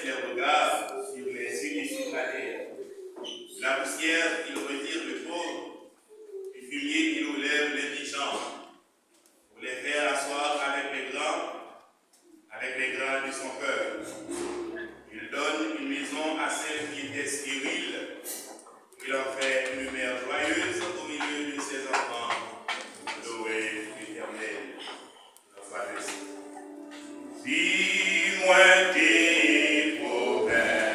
leurs regards sur les cieux et sur la terre. La poussière, il retire le pauvre, du fumier, il relève l'indigent, pour les faire asseoir avec les grands de son cœur. Il donne une maison à celle qui était stérile. Il en fait une mère joyeuse au milieu de ses enfants. Loué l'Éternel. Dis-moi tes problèmes.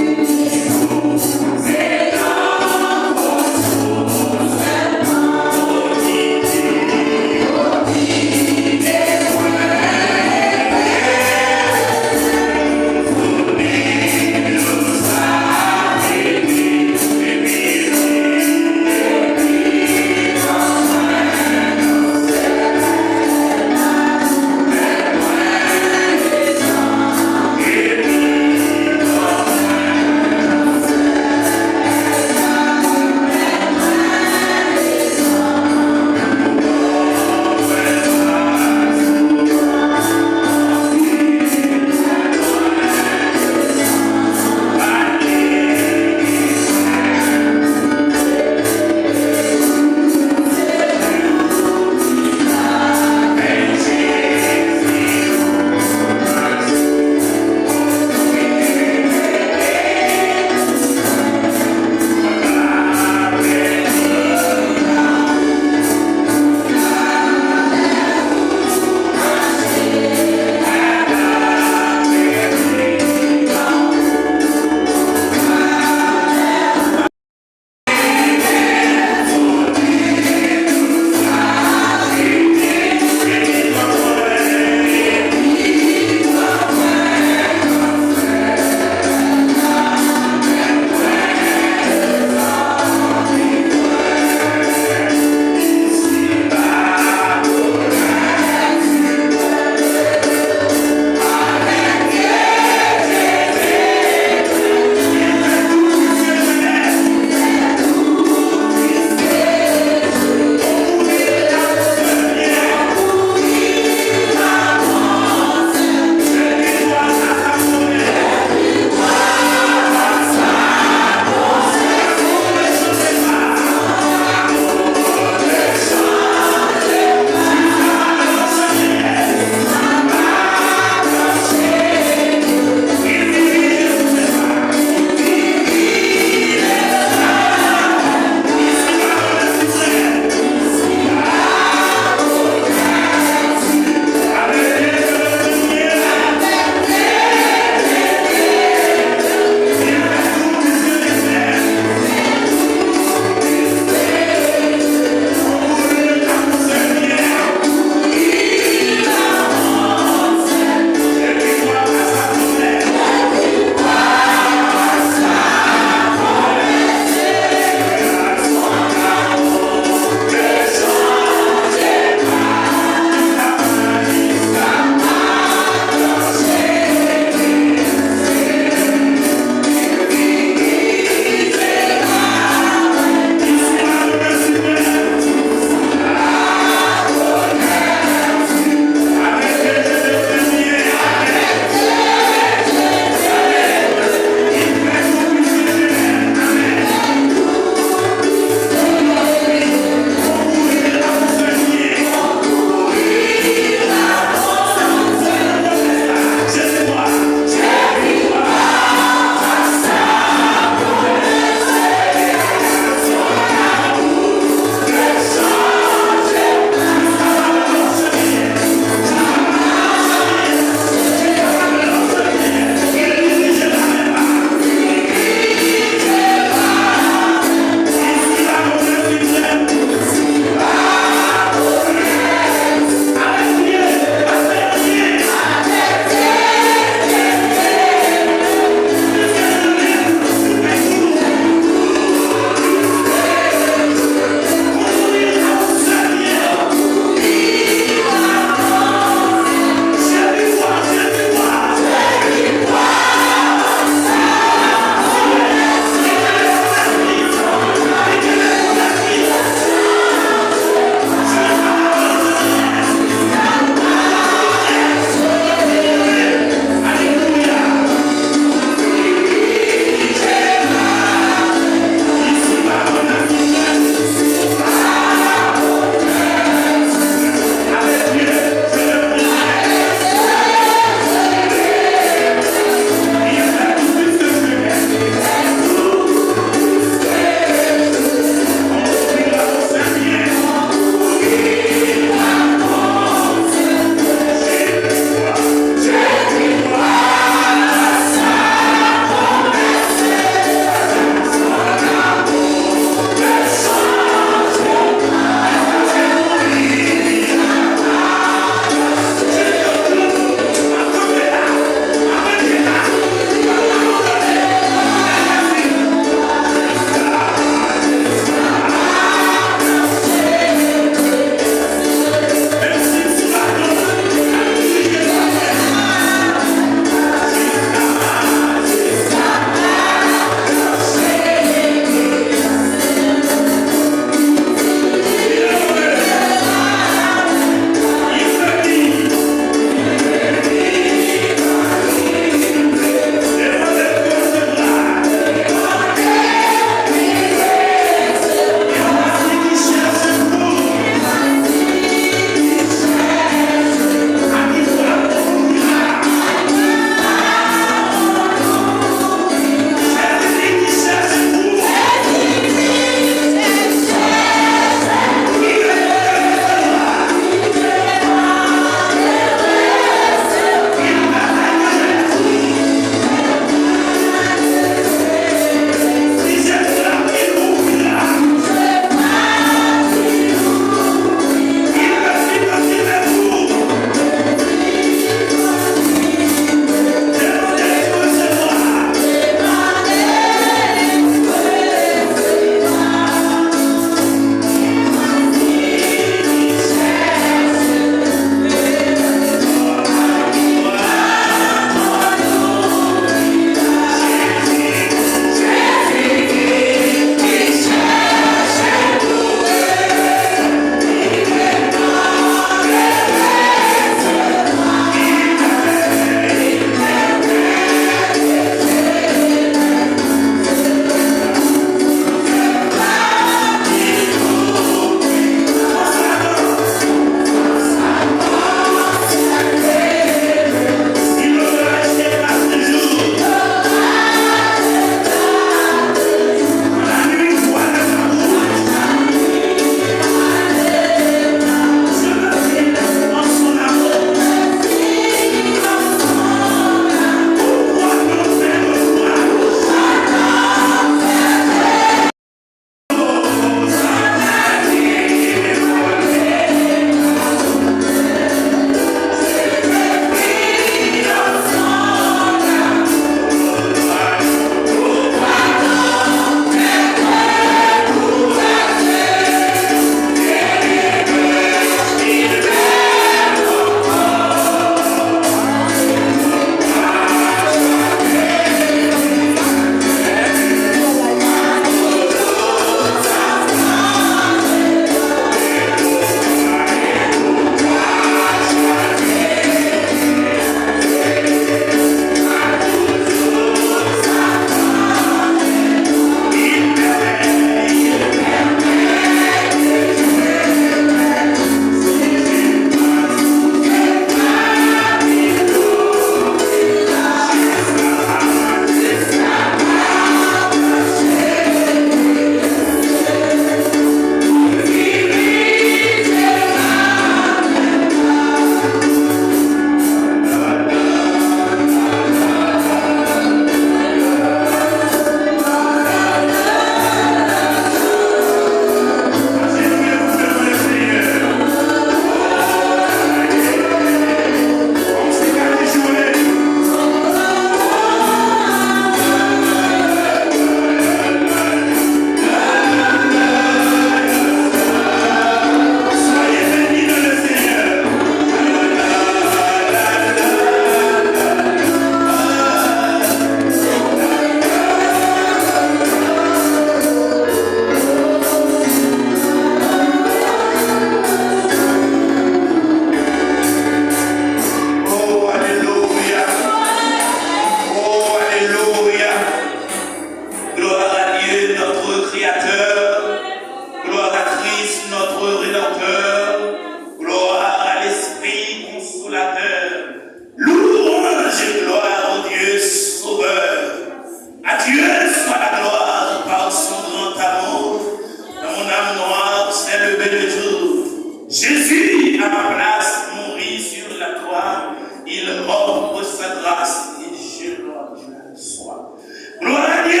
ma place, mourit sur la croix. Il m'offre sa grâce et je leur sois. Gloire à Dieu,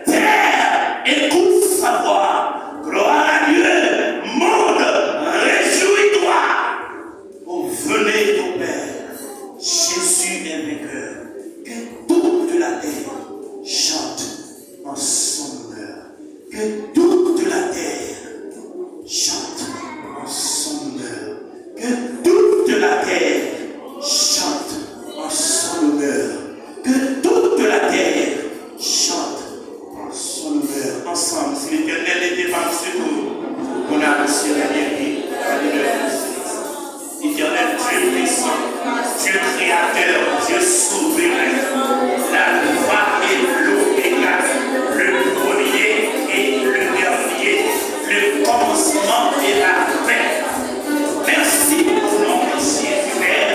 terre, écoute sa voix. Gloire à Dieu, monde, réjouis-toi. Oh, venez au Père, Jésus est vainqueur. Que toute la terre chante en son honneur. Que toute la terre chante en son honneur. Que toute la terre chante en son honneur. Que toute la terre chante en son honneur. Ensemble, si l'Éternel était par secours, on a reçu la guérison. Alléluia. Éternel Dieu puissant, Dieu créateur, Dieu souverain, la voix et l'eau éclatent, le premier et le dernier, le commencement et la fin. Merci au nom de Jésus, Père.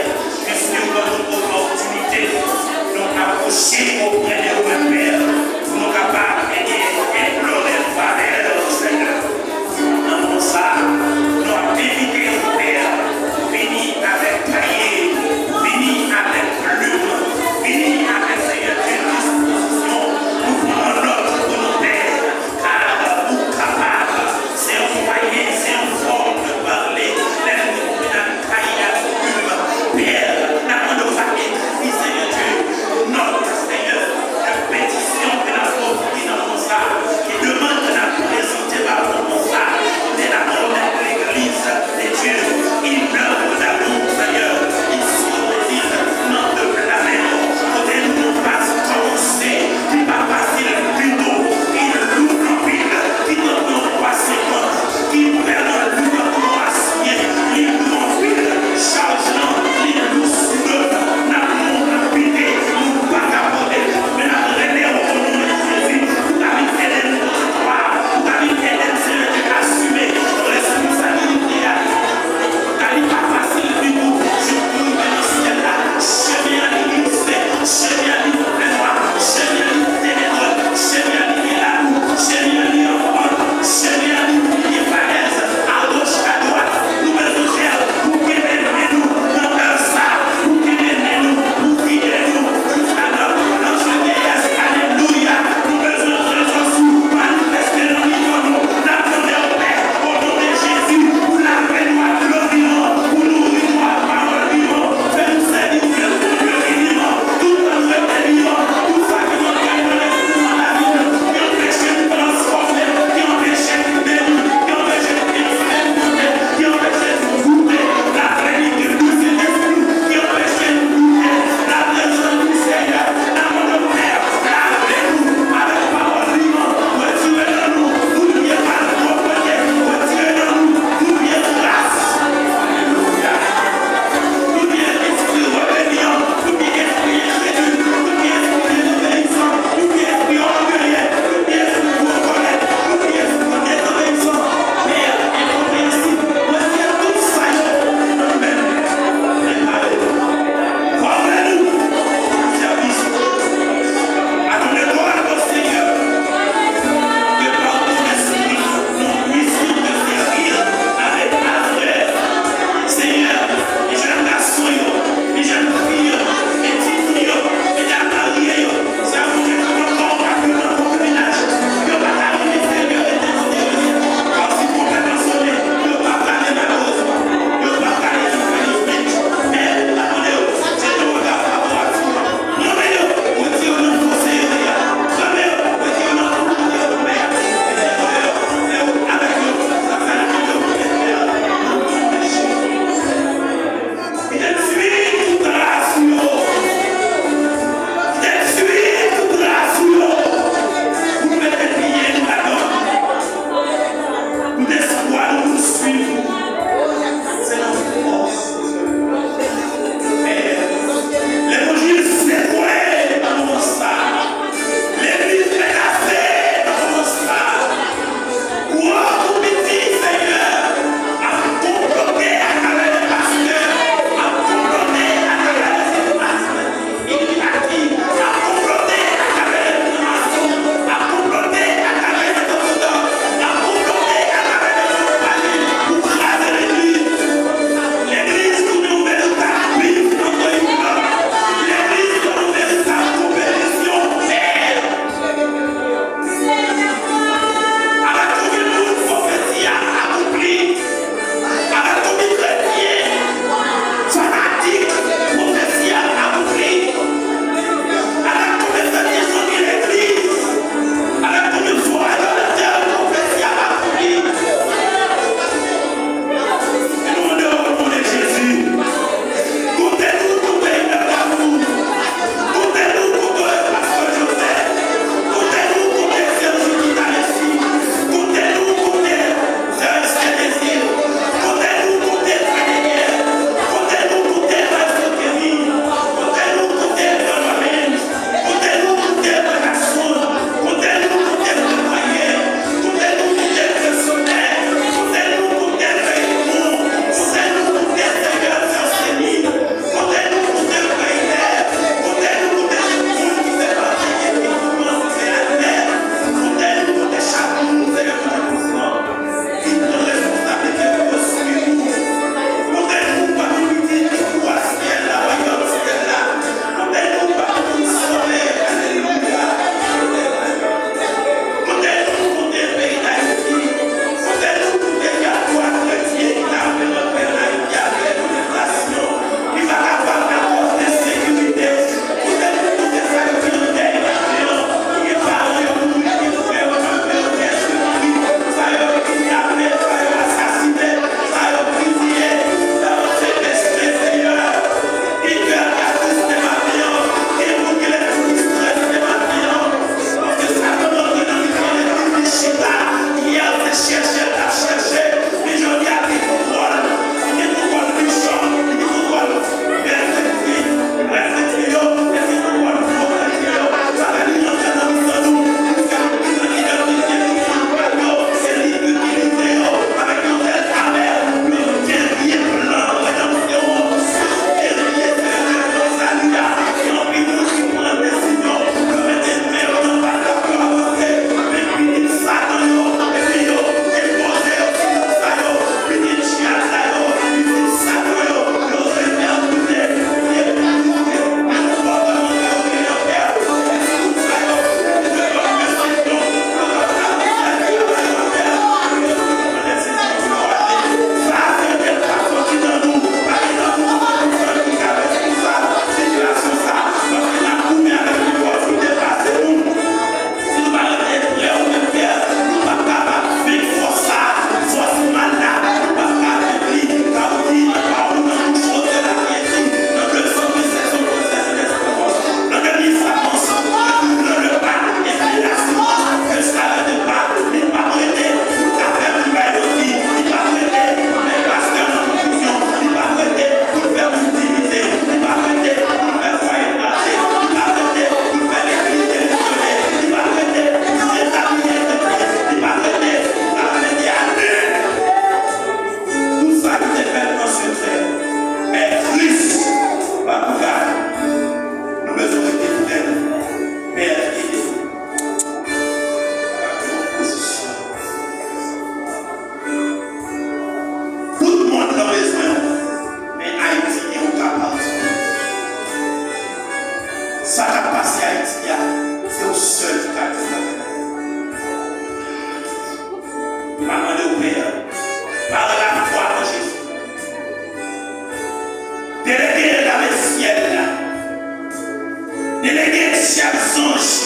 chers anges,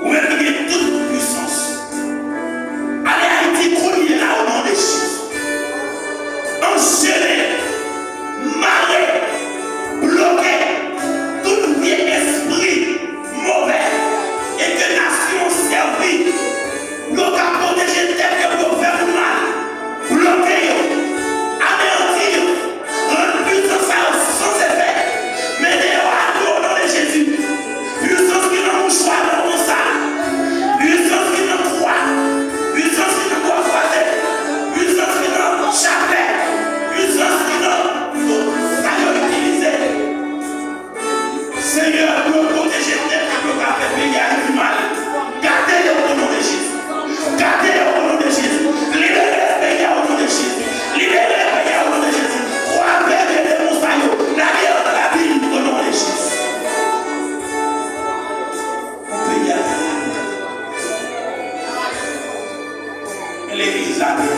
ou même qui est toute puissance, allez Haïti, courir là au nom de Jésus. Enchaîner, marrer, bloquer tout vieil esprit mauvais et que nation servie, nous avons protégé tel que pour faire mal, bloquer, anéantir, rendre puissance sans effet, mais au nom de Jésus, puissance qui n'a pas choix dans ça, puissance qui n'a pas croix, puissance qui n'a pas croisé, puissance qui n'a pas chapelet, puissance qui n'a pas utilisé. Seigneur, pour protéger tel que pour faire payer du mal, gardez au nom de Jésus. Gardez au nom de Jésus. Libérez le pays au nom de Jésus. Libérez le pays au nom de Jésus. Croyez les démons saillots. L'arrière de la ville au nom de Jésus. On peut y aller. L'église a dit.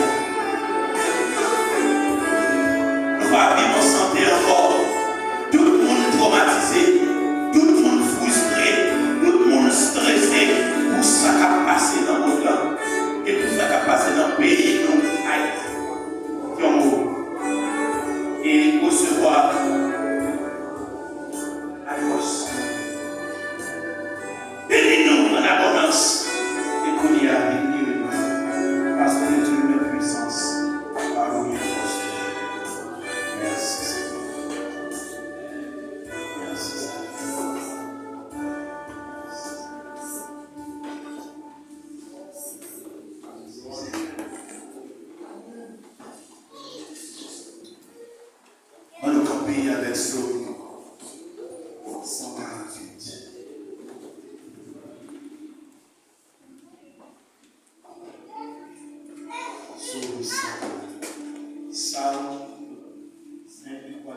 Nous va vivre en santé encore. Tout le monde traumatisé. Tout le monde frustré. Tout le monde stressé. Pour ça qui a passé dans le monde là. Et tout ça qui a passé dans le pays, donc Haïti, et recevoir la force. Bénis-nous en abondance et qu'on y a béni parce qu'on est une même puissance. Parole de force. Merci Seigneur. Merci Seigneur. On nous campait avec Psaume 148. Psaume 148. Psalm 53.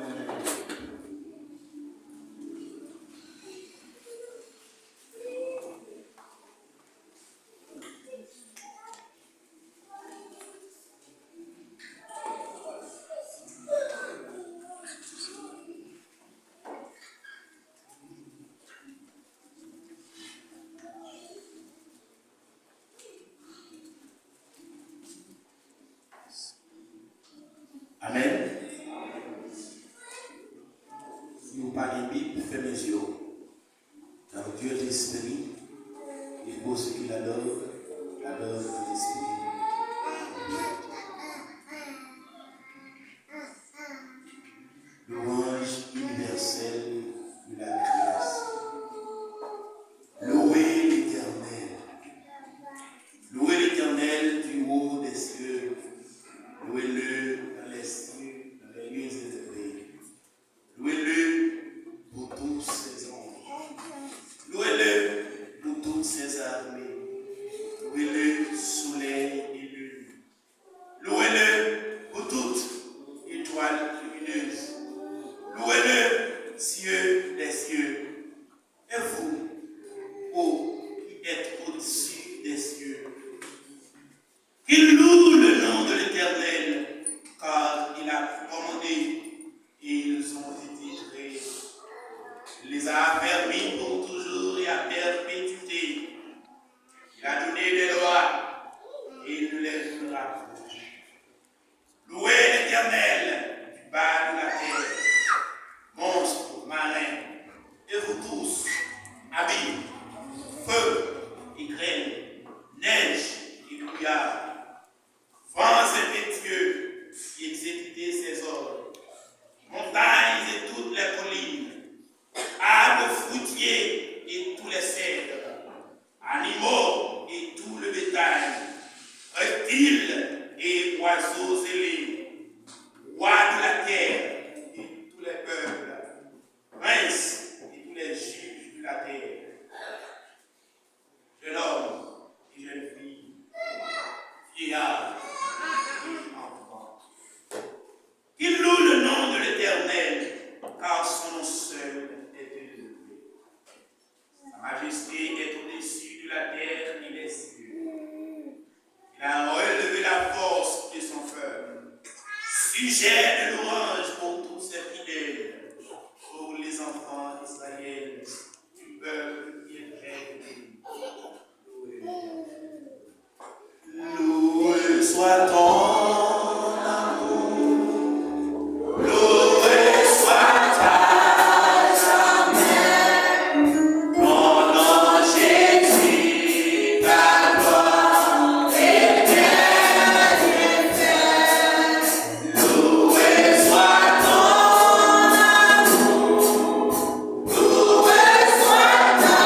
Amen. Si vous parlez Bible, fermez les yeux. Dans Dieu est l'esprit, et pour ceux qui l'adorent l'esprit. Louange universelle de la création. Louez l'Éternel. Louez l'Éternel du haut des cieux. Louez-le dans les cieux, dans les lieux élevés. Louez-le pour tous ses anges. Louez-le pour toutes ses armées. Louez-le soleil et lune. Louez-le pour toutes étoiles lumineuses. Louez-le, cieux des cieux. Et vous, ô qui êtes au-dessus des cieux, qu'il loue le nom de l'Éternel, car il a commandé et ils ont été créés. Il les a affermis pour toujours et à perpétuité. Il a donné des lois et il ne les viendra plus. Louez l'Éternel du bas de la terre, monstres, marins, et vous tous, habits, feu et grêle, neige et brouillard. Vents impétueux qui exécutaient ses ordres, montagnes et toutes les collines, arbres fruitiers et tous les cèdres, animaux et tout le bétail, reptiles et oiseaux ailés, rois de la terre et tous les peuples, princes et tous les juges de la terre, jeune homme et jeune fille, vieillard. Il loue le nom de l'Éternel, car son nom seul est élevé. Sa majesté est au-dessus de la terre et des cieux. Il a relevé la force de son peuple. Sujet de louange pour tous ses fidèles, pour les enfants d'Israël. Israël, du peuple qui est près de lui. Loué soit ton amour, loué soit ta mon nom Jésus, ta gloire éternelle. Loué soit ton amour, loué soit ta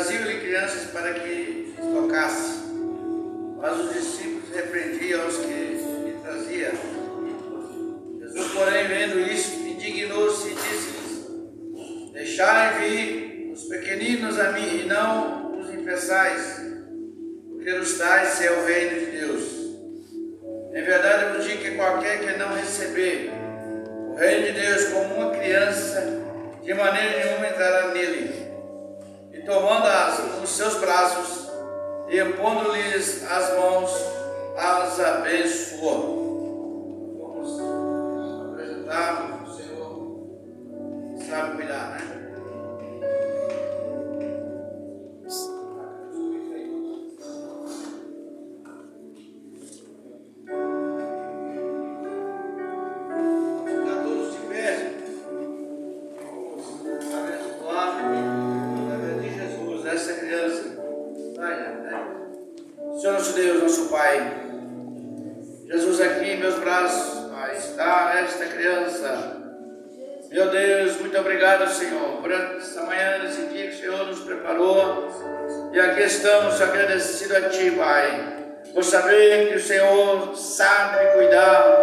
traziam-lhe crianças para que tocasse. Mas os discípulos repreendiam os que lhe traziam. Jesus, porém, vendo isso, indignou-se e disse-lhes: deixai vir os pequeninos a mim, e não os impeçais, porque dos tais é o reino de Deus. Em verdade eu vos digo que qualquer que não receber o reino de Deus como uma criança, de maneira nenhuma entrará nele. E tomando-as nos seus braços e impondo-lhes as mãos, as abençoou. Vamos apresentar o Senhor, sabe cuidar, né? Senhor nosso Deus, nosso Pai, Jesus, aqui em meus braços, Pai, está esta criança. Meu Deus, muito obrigado, Senhor, por esta manhã, nesse dia que o Senhor nos preparou. E aqui estamos agradecidos a Ti, Pai, por saber que o Senhor sabe cuidar.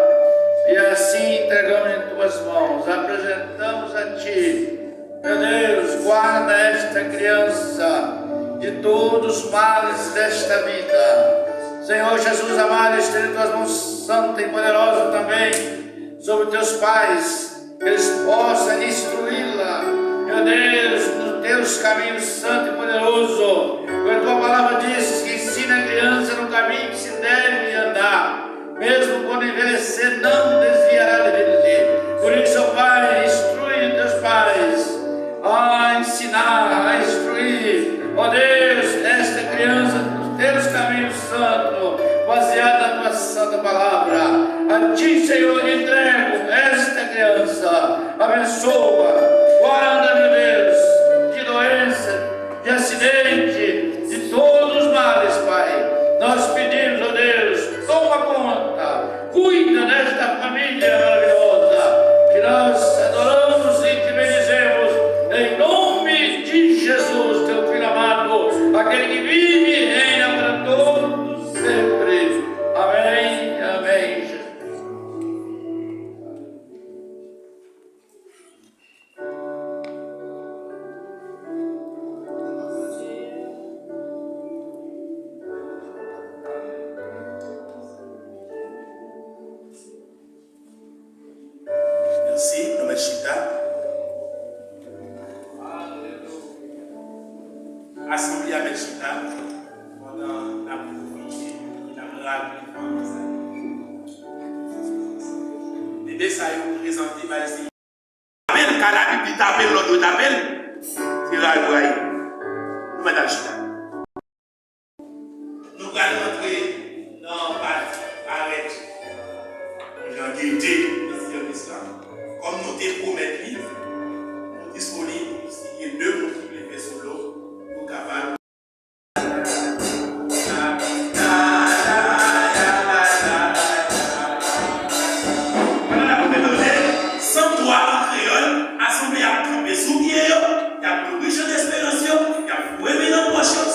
E assim entregamos em Tuas mãos, apresentamos a Ti. Meu Deus, guarda esta criança de todos os males desta vida. Senhor Jesus amado, estende Tuas mãos santa e poderosa também sobre Teus pais, que eles possam instruí-la, meu Deus, nos Teus caminhos santo e poderoso. Porque a Tua palavra diz que ensina a criança no caminho que se deve andar, mesmo quando envelhecer não desviará dele. Por isso, ó Pai, instrui Teus pais a ensinar, a instruir, ó Deus, esta criança nos Teus caminhos santos, baseado na Tua santa palavra. A Ti, Senhor, entrego esta criança, abençoa, guarda, meu Deus, de doença, de acidente, de todos os males, Pai. Nós pedimos, ó Deus, toma conta, cuida desta família maravilhosa, que nós adoramos e te bendizemos, em nome de Jesus, Teu Filho amado, aquele que vive e reina para todos sempre. Amém, amém, Jesus. Merci, nome Chita. Assemblée à Chita pendant la pauvreté, la grave bébé, ça est présenté par les appelle, quand la Bible t'appelle, l'autre t'appelle, c'est là où il est. Nous mettons Chita. Nous allons entrer dans la partie, arrête. J'ai guetté dans l'islam. Comme nous te promettons, nous sommes disponibles pour signer 2 multiples faits sur l'eau pour capable. Sans toi en créole, assemblée à camper sous pied, il y a plus riche d'espérance, il y a fouet dans la poche.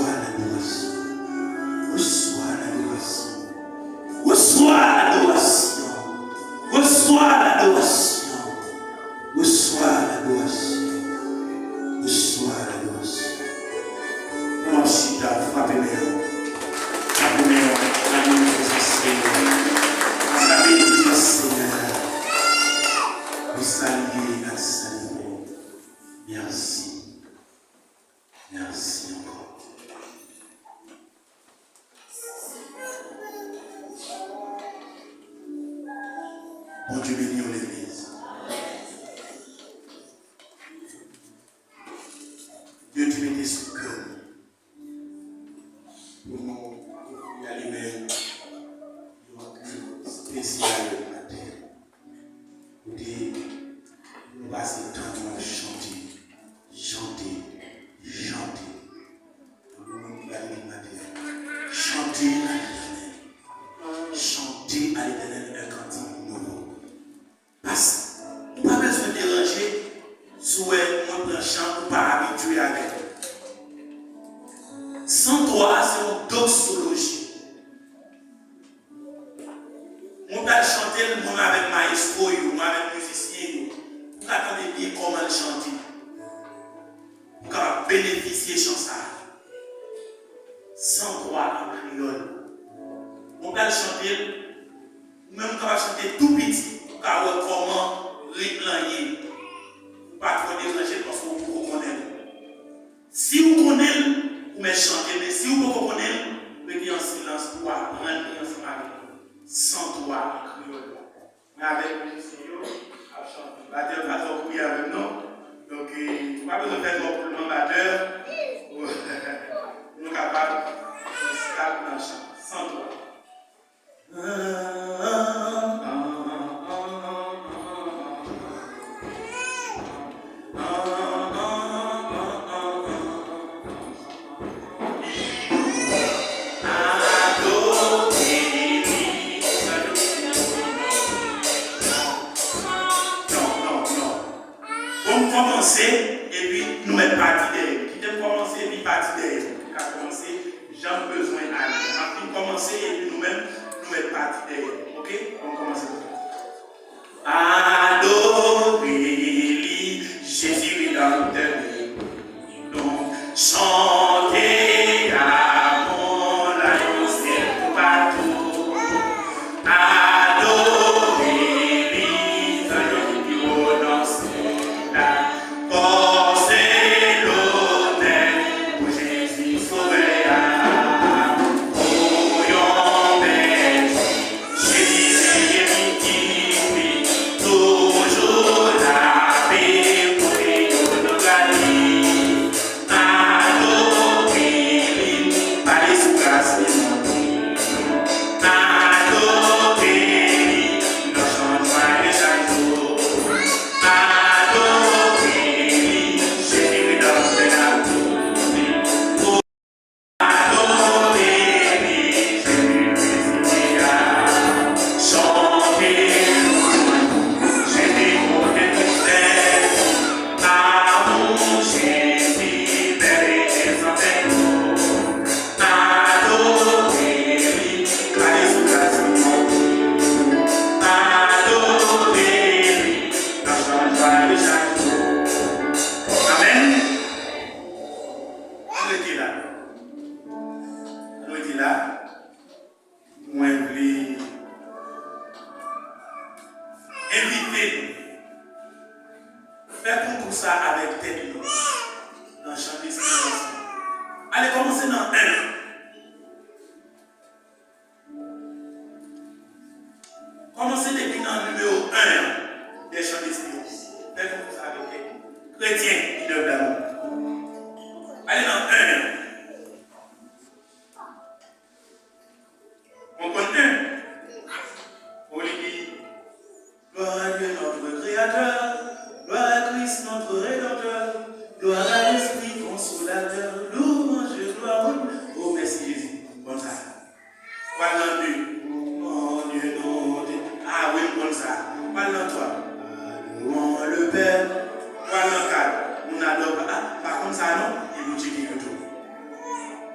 Reçois l'adoration. Reçois l'adoration. Reçois l'adoration. Reçois l'adoration. Reçois l'adoration. Reçois l'adoration. Mon chita, frappez-moi. Frappez-moi. Frappez-moi, Seigneur. Frappez-moi, Seigneur. Vous saluez la saluer. Merci. Merci encore. Bon Dieu bénit l'église. Dieu te mettait sous cœur. Pour nous, il y a les mêmes spécial matin. Pour dire, nous passons le temps de chanter, chanter, chanter. Pour nous, il y a les matin. Chanter à l'éternel. Chanter à l'éternel un cantique nouveau. Parce que nous n'avons pas besoin de déranger sous un chant ou pas habitué avec. Sans toi, c'est une doxologie. On va chanter le monde avec maestro, ou avec musicien. Vous attendez bien comment le chanter. Pour bénéficier de ça. Sans toi en créole. On va chanter, même quand on va chanter tout petit, pour voir comment réclamer. Pas trop déranger parce que vous connaissez. Si vous connaissez, vous me chantez, mais si vous ne connaissez pas, vous mettez en silence pour apprendre ensemble avec vous. Sans toi, en créole. Mais avec le Seigneur, à chanter. La terre va trop prier avec nous. Donc, il n'y a pas besoin de faire trop pour le batteur. Nous sommes capables de se calmer dans le chant. Sans toi. Commencer et puis nous mettre partie derrière. Qui t'aime commencer et puis partie derrière. Qui a commencé, j'ai besoin d'aller. Après commencer et puis nous-mêmes nous mettre partie derrière. Ok? On commence. Adorez-lui, Jésus rédempteur. Donc, chantez avant la ciel partout. Adorez-lui, Seigneur qui honore. Portez l'honneur pour Jésus sauveur. Voyons Jésus qui vit toujours la paix pour nous gagner. Adorez-lui, allez sous grâce de mon Dieu. Adorez-lui, nous chantons chaque jour.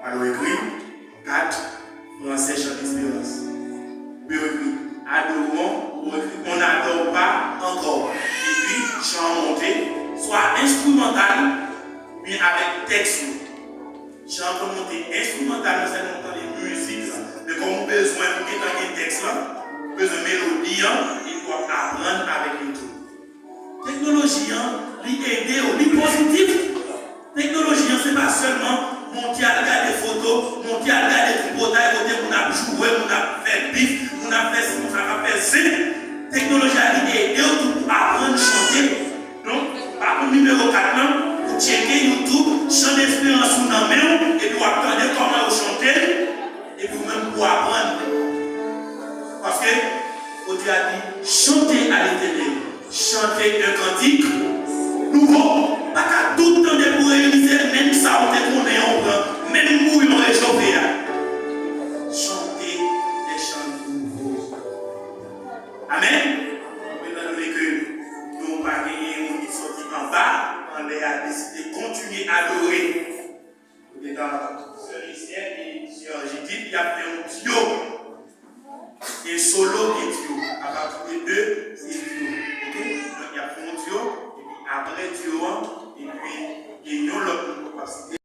On a écrit 4 Français chant d'espérance. Puis on écrit adorons, on écrit on n'adore pas encore. Et puis chant monté, soit instrumental, mais avec texte. Chant monté instrumental, c'est longtemps les musiques. Mais comme on a besoin pour mettre des textes, besoin de mélodie, il faut apprendre avec une tout. Technologie, l'idée est positive. Technologie, ce n'est pas seulement monter à regarder des photos, monter à regarder des tripotages, côté on a joué, on a fait bif, on a fait ci, on a fait ça. Technologie a l'idée pour apprendre à chanter. Donc, par contre, numéro 4, vous checkez YouTube, chant d'espérance ou non, et puis vous attendez comment vous chantez, et puis vous-même pour apprendre. Parce que Dieu a dit, chantez à l'éternel. Chanter un cantique nouveau, pas qu'à tout le temps de pour réaliser, même ça on te connaît, on prend, même mouille on réchauffe. Chanter des chants nouveaux. Amen. Étant donné que nous n'avons pas gagné, nous qui sortis en bas, on a décidé de continuer à adorer. Dans ce lycée, et sur Judith, il a fait un duo. Et solo et duo. À partir de deux, c'est duo. Donc il y a fait un duo, et puis après duo, et puis il y a l'autre capacité.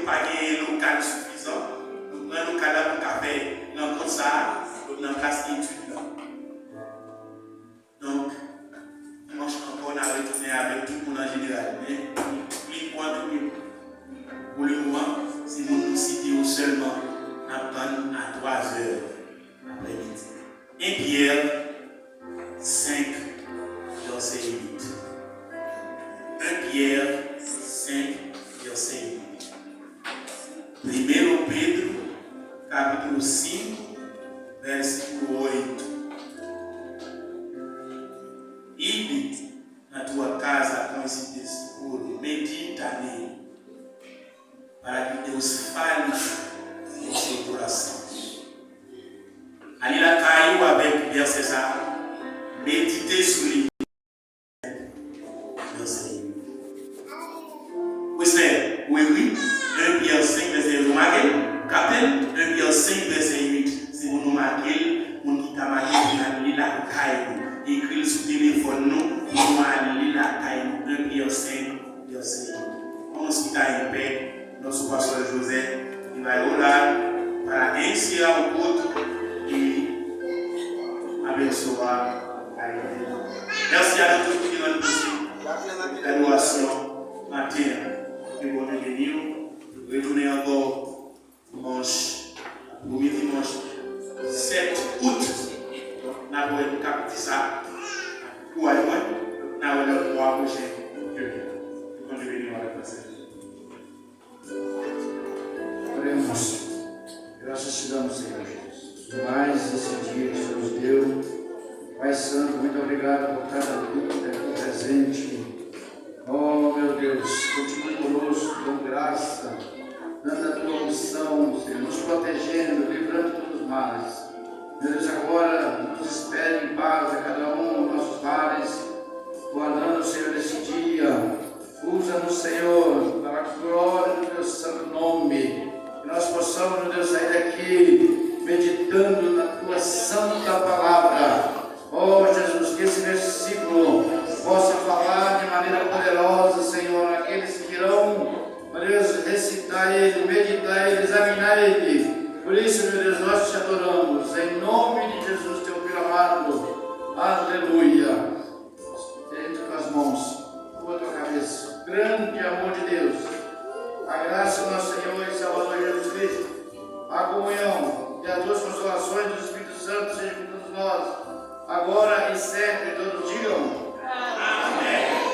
nous pas un local suffisant. Nous prenons un local là pour faire dans ça, dans la classe d'études. Donc, moi je suis encore retourné avec tout le monde en général. Mais pour le moment, si nous citons seulement à 3 heures après-midi. 1 Pierre 5, verset 8. 1 Pierre 5, verset 8. Primeiro Pedro, capítulo 5, versículo 8. Ide na tua casa com esse discurso, medita nele, para que Deus fale no seu coração. Ali ela caiu avec verset ça, méditer sur lui. Verset. Oui, c'est, oui, 1 Pierre 5, verset 8, vous marquez? Captain, 1 Pierre 5, verset 8. Si vous nous marquez, on dit qu'à marquer, on a la caille. Écrit sur le téléphone, nous, on a la caille. 1 Pierre 5, verset 8. On se quitte à une paix, notre pasteur Joseph, il va y orar para ensinar o culto e abençoar a igreja. Merci à tous qui ont poussé la louation matin. Que bon est venu. Retournez encore dimanche, premier dimanche 7 août. Nous avons capté ça. Pour aller voir, nous avons le mois prochain. Quand je vais venir à la place. Oremos. Graças te damos, Senhor Jesus, por mais esse dia que o Senhor nos deu. Pai Santo, muito obrigado por cada vida aqui presente. Oh, meu Deus, continue conosco, com graça, dando a tua unção, Senhor, nos protegendo, livrando todos os males. Meu Deus, agora nos espere em paz a cada um dos nossos lares, guardando, Senhor, esse dia. Usa-nos, Senhor, para a glória do teu santo nome. Que nós possamos, meu Deus, sair daqui meditando na tua santa palavra. Oh, Jesus, que esse versículo possa falar de maneira poderosa, Senhor, aqueles que irão, meu Deus, recitar ele, meditar ele, examinar ele. Por isso, meu Deus, nós te adoramos. Em nome de Jesus, teu filho amado. Aleluia. Estende as mãos, curva a tua cabeça. Grande amor de Deus. A graça do nosso Senhor e Salvador Jesus Cristo, a comunhão e as duas consolações do Espírito Santo sejam com todos nós, agora e sempre. Todos digam amém.